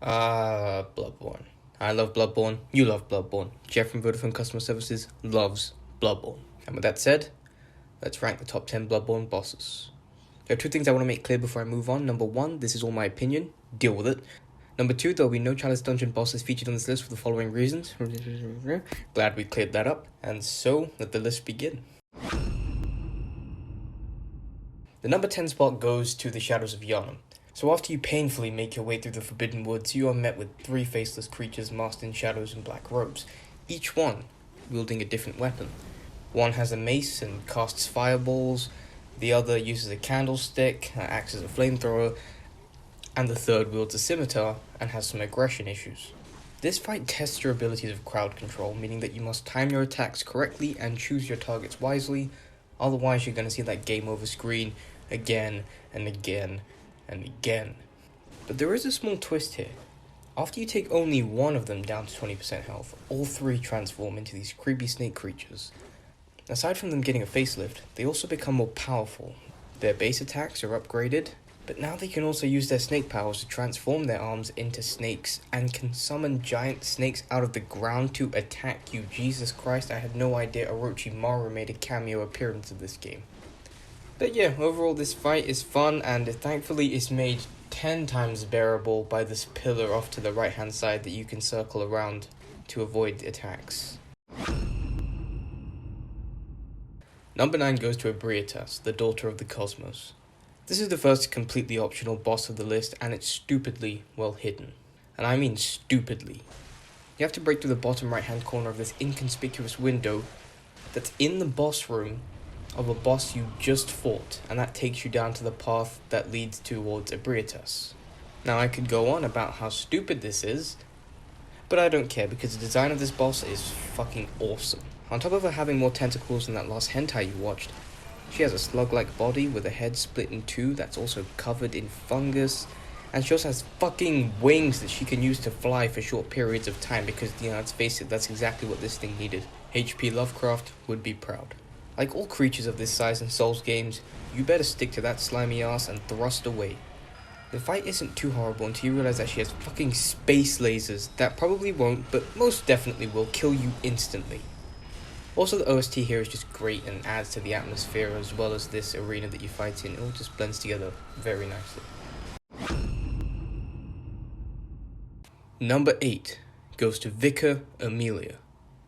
Bloodborne. I love Bloodborne, you love Bloodborne. Jeff from Vodafone Customer Services loves Bloodborne. And with that said, let's rank the top 10 Bloodborne bosses. There are two things I want to make clear before I move on. Number one, this is all my opinion, deal with it. Number two, there will be no Chalice Dungeon bosses featured on this list for the following reasons. Glad we cleared that up. And so, let the list begin. The number 10 spot goes to the Shadows of Yharnam. So after you painfully make your way through the Forbidden Woods, you are met with three faceless creatures masked in shadows and black robes, each one wielding a different weapon. One has a mace and casts fireballs, the other uses a candlestick, acts as a flamethrower, and the third wields a scimitar and has some aggression issues. This fight tests your abilities of crowd control, meaning that you must time your attacks correctly and choose your targets wisely, otherwise you're going to see that game over screen again and again and again. But there is a small twist here. After you take only one of them down to 20% health, all three transform into these creepy snake creatures. Aside from them getting a facelift, they also become more powerful. Their base attacks are upgraded, but now they can also use their snake powers to transform their arms into snakes and can summon giant snakes out of the ground to attack you. Jesus Christ, I had no idea Orochimaru made a cameo appearance in this game. But yeah, overall this fight is fun and thankfully is made 10 times bearable by this pillar off to the right hand side that you can circle around to avoid attacks. Number 9 goes to Ebrietas, the Daughter of the Cosmos. This is the first completely optional boss of the list and it's stupidly well hidden. And I mean stupidly. You have to break through the bottom right hand corner of this inconspicuous window that's in the boss room of a boss you just fought, and that takes you down to the path that leads towards Ebrietas. Now I could go on about how stupid this is, but I don't care because the design of this boss is fucking awesome. On top of her having more tentacles than that last hentai you watched, she has a slug-like body with a head split in two that's also covered in fungus, and she also has fucking wings that she can use to fly for short periods of time because, let's face it, that's exactly what this thing needed. H.P. Lovecraft would be proud. Like all creatures of this size in Souls games, you better stick to that slimy ass and thrust away. The fight isn't too horrible until you realize that she has fucking space lasers that probably won't, but most definitely will kill you instantly. Also, the OST here is just great and adds to the atmosphere as well as this arena that you fight in. It all just blends together very nicely. Number 8 goes to Vicar Emilia.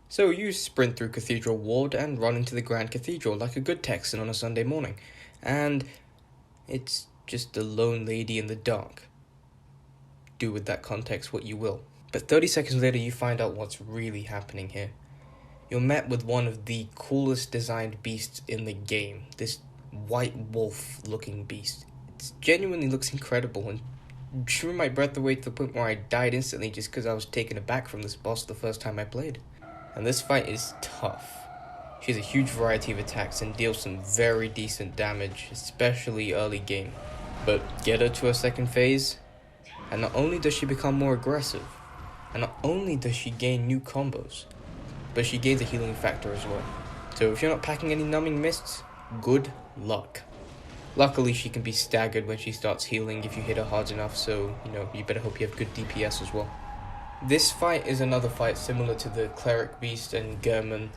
So you sprint through Cathedral Ward and run into the Grand Cathedral like a good Texan on a Sunday morning. And it's just a lone lady in the dark. Do with that context what you will. But 30 seconds later you find out what's really happening here. You're met with one of the coolest designed beasts in the game. This white wolf looking beast. It genuinely looks incredible and drew my breath away to the point where I died instantly just because I was taken aback from this boss the first time I played. And this fight is tough. She has a huge variety of attacks and deals some very decent damage, especially early game. But get her to her second phase, and not only does she become more aggressive, and not only does she gain new combos, but she gains a healing factor as well. So if you're not packing any numbing mists, good luck. Luckily she can be staggered when she starts healing if you hit her hard enough, so you better hope you have good DPS as well. This fight is another fight similar to the Cleric Beast and Gammon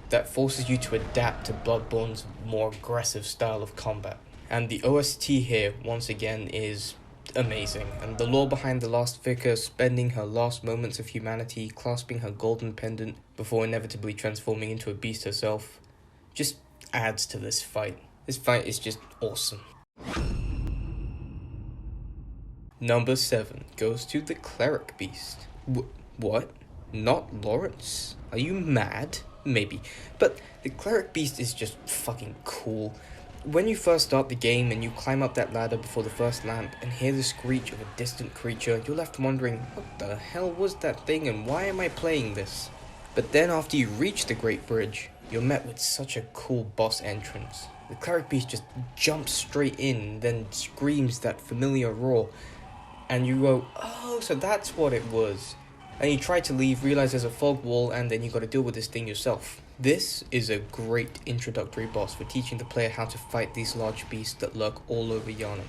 that forces you to adapt to Bloodborne's more aggressive style of combat. And the OST here, once again, is amazing. And the lore behind the last Vicar spending her last moments of humanity clasping her golden pendant before inevitably transforming into a beast herself just adds to this fight. This fight is just awesome. Number 7 goes to the Cleric Beast. What? Not Lawrence? Are you mad? Maybe. But the Cleric Beast is just fucking cool. When you first start the game and you climb up that ladder before the first lamp and hear the screech of a distant creature, you're left wondering, what the hell was that thing and why am I playing this? But then after you reach the Great Bridge, you're met with such a cool boss entrance. The Cleric Beast just jumps straight in, then screams that familiar roar. And you go, oh, so that's what it was. And you try to leave, realize there's a fog wall, and then you gotta deal with this thing yourself. This is a great introductory boss for teaching the player how to fight these large beasts that lurk all over Yharnam.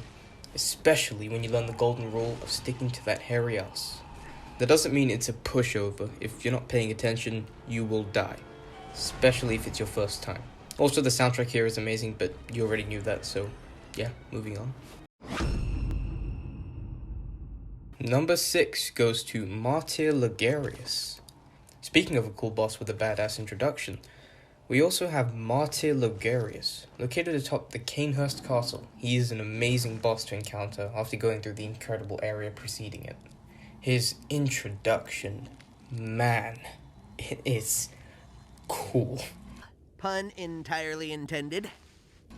especially when you learn the golden rule of sticking to that hairy ass. That doesn't mean it's a pushover. If you're not paying attention, you will die, especially if it's your first time. Also, the soundtrack here is amazing, but you already knew that, so yeah, moving on. Number 6 goes to Martyr Logarius. Speaking of a cool boss with a badass introduction, we also have Martyr Logarius, located atop the Canehurst Castle. He is an amazing boss to encounter after going through the incredible area preceding it. His introduction, man, it is cool. Pun entirely intended.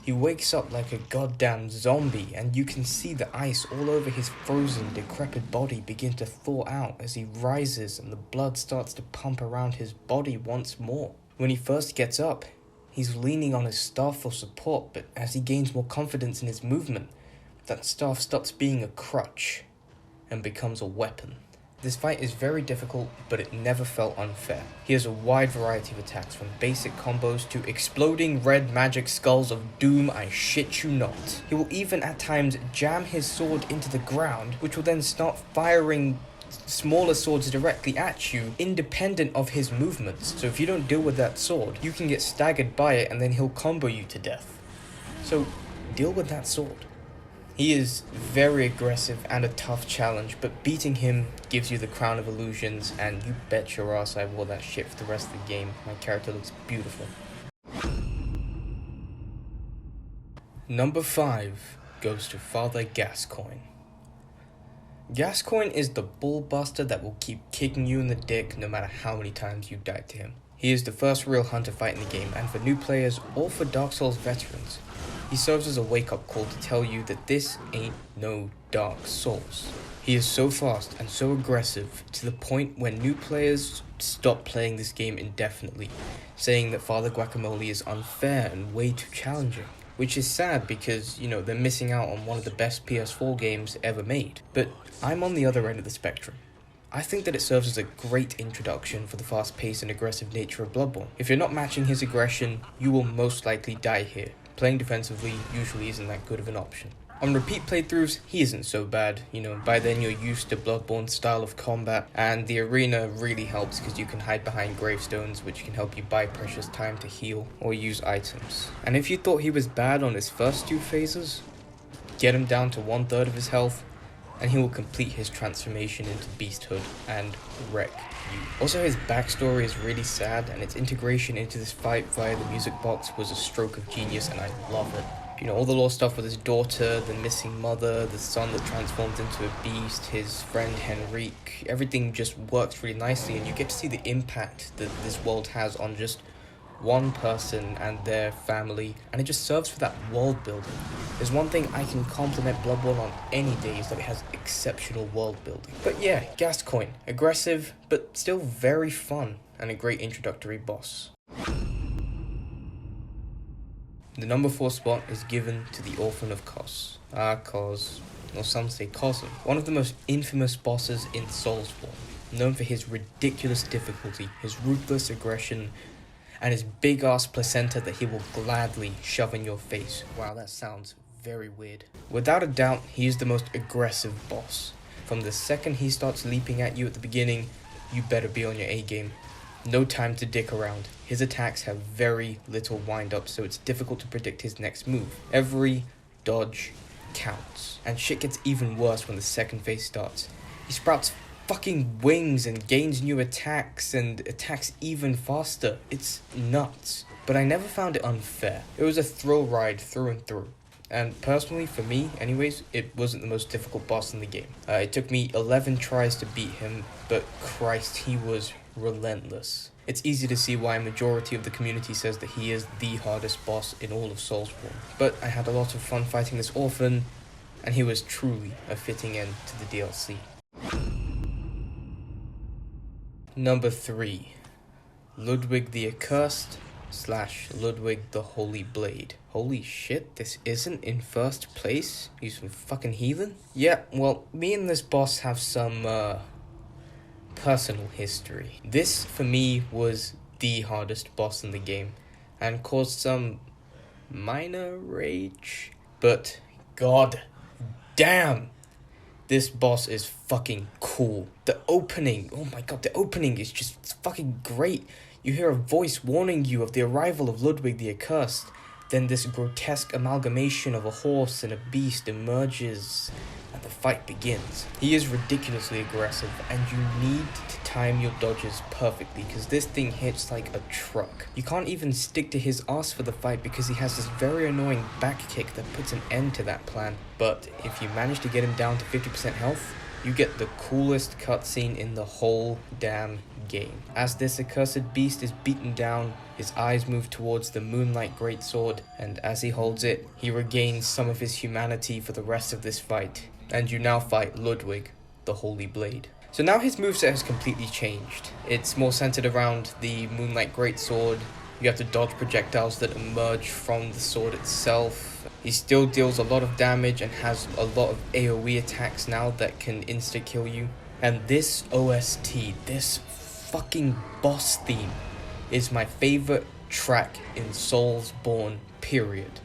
He wakes up like a goddamn zombie, and you can see the ice all over his frozen, decrepit body begin to thaw out as he rises and the blood starts to pump around his body once more. When he first gets up, he's leaning on his staff for support, but as he gains more confidence in his movement, that staff stops being a crutch and becomes a weapon. This fight is very difficult, but it never felt unfair. He has a wide variety of attacks, from basic combos to exploding red magic skulls of doom, I shit you not. He will even at times jam his sword into the ground, which will then start firing smaller swords directly at you, independent of his movements. So if you don't deal with that sword, you can get staggered by it and then he'll combo you to death. So deal with that sword. He is very aggressive and a tough challenge, but beating him gives you the crown of illusions, and you bet your ass I wore that shit for the rest of the game. My character looks beautiful. Number 5 goes to Father Gascoigne. Gascoigne is the bullbuster that will keep kicking you in the dick no matter how many times you die to him. He is the first real hunter fight in the game, and for new players or for Dark Souls veterans, he serves as a wake-up call to tell you that this ain't no Dark Souls. He is so fast and so aggressive to the point where new players stop playing this game indefinitely, saying that Father Guacamole is unfair and way too challenging. Which is sad because, they're missing out on one of the best PS4 games ever made. But I'm on the other end of the spectrum. I think that it serves as a great introduction for the fast-paced and aggressive nature of Bloodborne. If you're not matching his aggression, you will most likely die here. Playing defensively usually isn't that good of an option. On repeat playthroughs, he isn't so bad. By then you're used to Bloodborne's style of combat, and the arena really helps because you can hide behind gravestones, which can help you buy precious time to heal or use items. And if you thought he was bad on his first 2 phases, get him down to 1/3 of his health, and he will complete his transformation into beasthood and wreck you. Also, his backstory is really sad, and its integration into this fight via the music box was a stroke of genius, and I love it. All the lore stuff with his daughter, the missing mother, the son that transforms into a beast, his friend Henrique, everything just works really nicely, and you get to see the impact that this world has on just one person and their family, and it just serves for that world building. There's one thing I can compliment Bloodborne on any day, is that it has exceptional world building. But yeah, Gascoigne, aggressive, but still very fun, and a great introductory boss. The number 4 spot is given to the Orphan of Kos. Kos, or some say Cosm, one of the most infamous bosses in Soulsborne, known for his ridiculous difficulty, his ruthless aggression, and his big-ass placenta that he will gladly shove in your face. Wow, that sounds very weird. Without a doubt, he is the most aggressive boss. From the second he starts leaping at you at the beginning, you better be on your A-game. No time to dick around. His attacks have very little wind-up, so it's difficult to predict his next move. Every dodge counts. And shit gets even worse when the second phase starts. He sprouts fucking wings and gains new attacks and attacks even faster. It's nuts. But I never found it unfair. It was a thrill ride through and through. And personally, for me anyways, it wasn't the most difficult boss in the game. It took me 11 tries to beat him, but Christ, he was relentless. It's easy to see why a majority of the community says that he is the hardest boss in all of Soulsborne. But I had a lot of fun fighting this Orphan, and he was truly a fitting end to the DLC. Number 3. Ludwig the Accused / Ludwig the Holy Blade. Holy shit, this isn't in first place? You some fucking heathen? Yeah, well, me and this boss have some, personal history. This, for me, was the hardest boss in the game, and caused some minor rage. But, god damn, this boss is fucking cool. The opening, oh my god, the opening is just fucking great. You hear a voice warning you of the arrival of Ludwig the Accused. Then this grotesque amalgamation of a horse and a beast emerges, and the fight begins. He is ridiculously aggressive, and you need to time your dodges perfectly, because this thing hits like a truck. You can't even stick to his ass for the fight because he has this very annoying back kick that puts an end to that plan. But if you manage to get him down to 50% health, you get the coolest cutscene in the whole damn game. As this accursed beast is beaten down, his eyes move towards the Moonlight Greatsword, and as he holds it, he regains some of his humanity for the rest of this fight. And you now fight Ludwig, the Holy Blade. So now his moveset has completely changed. It's more centered around the Moonlight Greatsword. You have to dodge projectiles that emerge from the sword itself. He still deals a lot of damage and has a lot of AoE attacks now that can insta-kill you. And this OST, this fucking boss theme, is my favorite track in Soulsborne, period.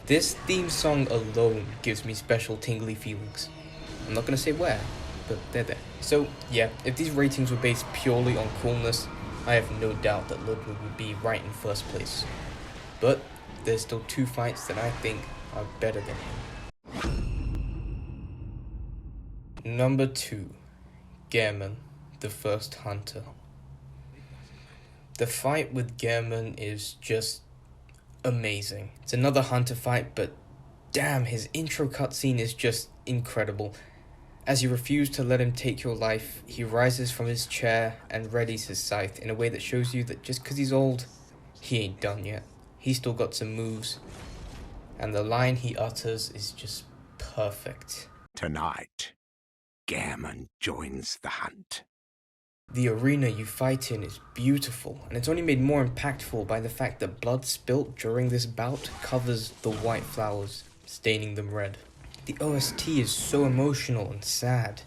This theme song alone gives me special tingly feelings. I'm not gonna say where, but they're there. So yeah, if these ratings were based purely on coolness, I have no doubt that Ludwig would be right in first place. But there's still two fights that I think are better than him. Number 2, Gammon, the First Hunter. The fight with Gammon is just amazing. It's another hunter fight, but damn, his intro cutscene is just incredible. As you refuse to let him take your life, he rises from his chair and readies his scythe in a way that shows you that just because he's old, he ain't done yet. He's still got some moves, and the line he utters is just perfect. Tonight, Gammon joins the hunt. The arena you fight in is beautiful, and it's only made more impactful by the fact that blood spilt during this bout covers the white flowers, staining them red. The OST is so emotional and sad.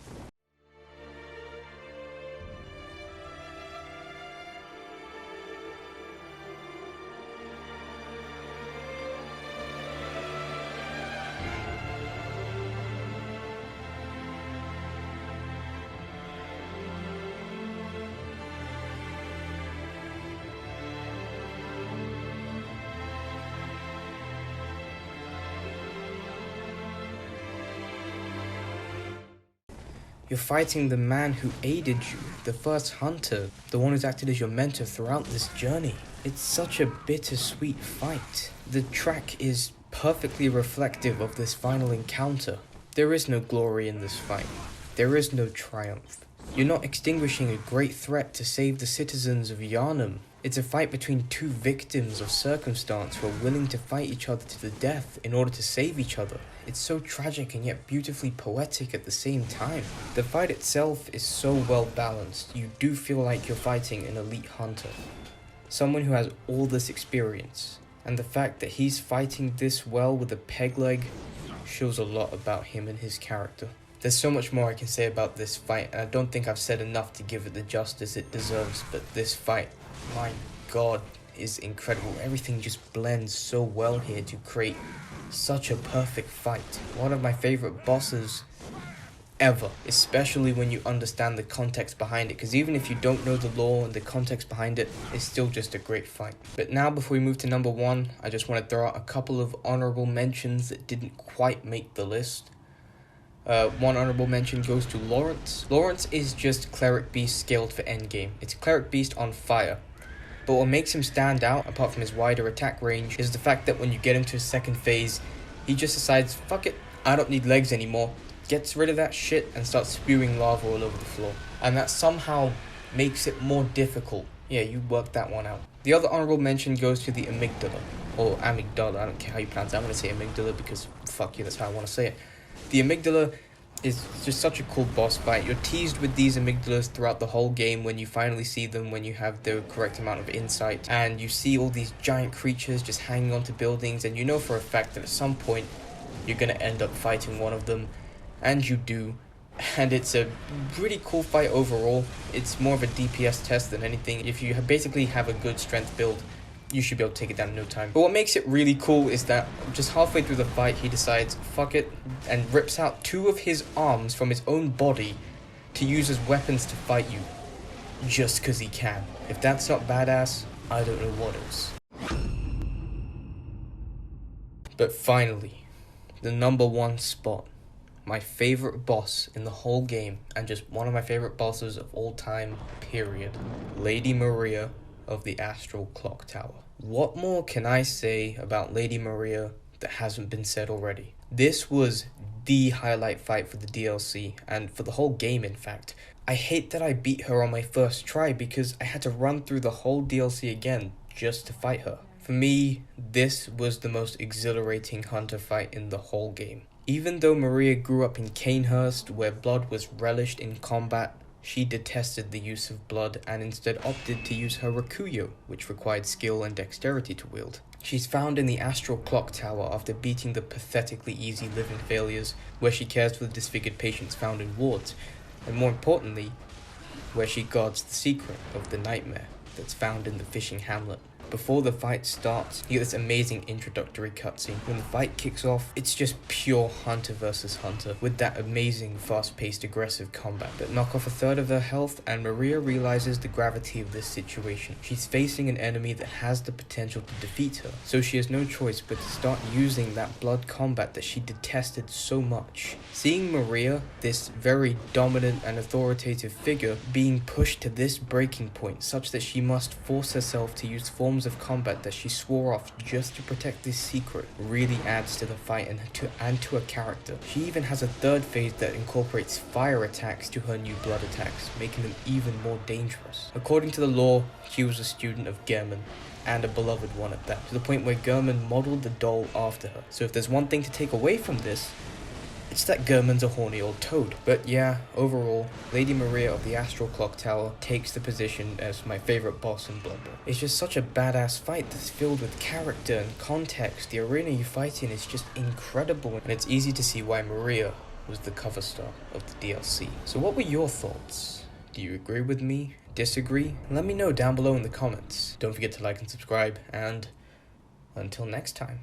You're fighting the man who aided you, the first hunter, the one who's acted as your mentor throughout this journey. It's such a bittersweet fight. The track is perfectly reflective of this final encounter. There is no glory in this fight. There is no triumph. You're not extinguishing a great threat to save the citizens of Yharnam. It's a fight between two victims of circumstance who are willing to fight each other to the death in order to save each other. It's so tragic and yet beautifully poetic at the same time. The fight itself is so well balanced. You do feel like you're fighting an elite hunter. Someone who has all this experience. And the fact that he's fighting this well with a peg leg shows a lot about him and his character. There's so much more I can say about this fight, and I don't think I've said enough to give it the justice it deserves, but this fight, my god, is incredible. Everything just blends so well here to create such a perfect fight. One of my favorite bosses ever, especially when you understand the context behind it, because even if you don't know the lore and the context behind it, it's still just a great fight. But now, before we move to number 1, I just want to throw out a couple of honorable mentions that didn't quite make the list. One honorable mention goes to Lawrence. Lawrence is just Cleric Beast scaled for endgame. It's Cleric Beast on fire. But what makes him stand out, apart from his wider attack range, is the fact that when you get into his second phase, he just decides, fuck it, I don't need legs anymore, gets rid of that shit and starts spewing lava all over the floor. And that somehow makes it more difficult. Yeah, you worked that one out. The other honorable mention goes to the amygdala. or amygdala, I don't care how you pronounce it, I'm going to say amygdala because fuck you, that's how I want to say it. The amygdala is just such a cool boss fight. You're teased with these amygdalas throughout the whole game when you finally see them, when you have the correct amount of insight, and you see all these giant creatures just hanging onto buildings, and you know for a fact that at some point you're going to end up fighting one of them, and you do. And it's a pretty cool fight overall. It's more of a DPS test than anything. If you basically have a good strength build, you should be able to take it down in no time. But what makes it really cool is that just halfway through the fight, he decides, fuck it, and rips out 2 of his arms from his own body to use as weapons to fight you. Just because he can. If that's not badass, I don't know what is. But finally, the number 1 spot. My favorite boss in the whole game, and just one of my favorite bosses of all time, period. Lady Maria of the Astral Clock Tower. What more can I say about Lady Maria that hasn't been said already? This was the highlight fight for the DLC, and for the whole game in fact. I hate that I beat her on my first try because I had to run through the whole DLC again just to fight her. For me, this was the most exhilarating hunter fight in the whole game. Even though Maria grew up in Canehurst, where blood was relished in combat, she detested the use of blood and instead opted to use her Rakuyo, which required skill and dexterity to wield. She's found in the Astral Clock Tower after beating the pathetically easy living failures, where she cares for the disfigured patients found in wards, and more importantly, where she guards the secret of the nightmare that's found in the fishing hamlet. Before the fight starts, you get this amazing introductory cutscene. When the fight kicks off, it's just pure hunter versus hunter, with that amazing fast-paced aggressive combat that knock off a third of her health, and Maria realizes the gravity of this situation. She's facing an enemy that has the potential to defeat her, so she has no choice but to start using that blood combat that she detested so much. Seeing Maria, this very dominant and authoritative figure, being pushed to this breaking point such that she must force herself to use forms of combat that she swore off just to protect this secret really adds to the fight and to her character. She even has a third phase that incorporates fire attacks to her new blood attacks, making them even more dangerous. According to the lore, she was a student of Gammon, and a beloved one at that, to the point where Gammon modeled the doll after her. So if there's one thing to take away from this, it's that Gammon's a horny old toad. But yeah, overall, Lady Maria of the Astral Clock Tower takes the position as my favorite boss in Bloodborne. It's just such a badass fight that's filled with character and context. The arena you fight in is just incredible, and it's easy to see why Maria was the cover star of the DLC. So what were your thoughts? Do you agree with me? Disagree? Let me know down below in the comments. Don't forget to like and subscribe, and until next time.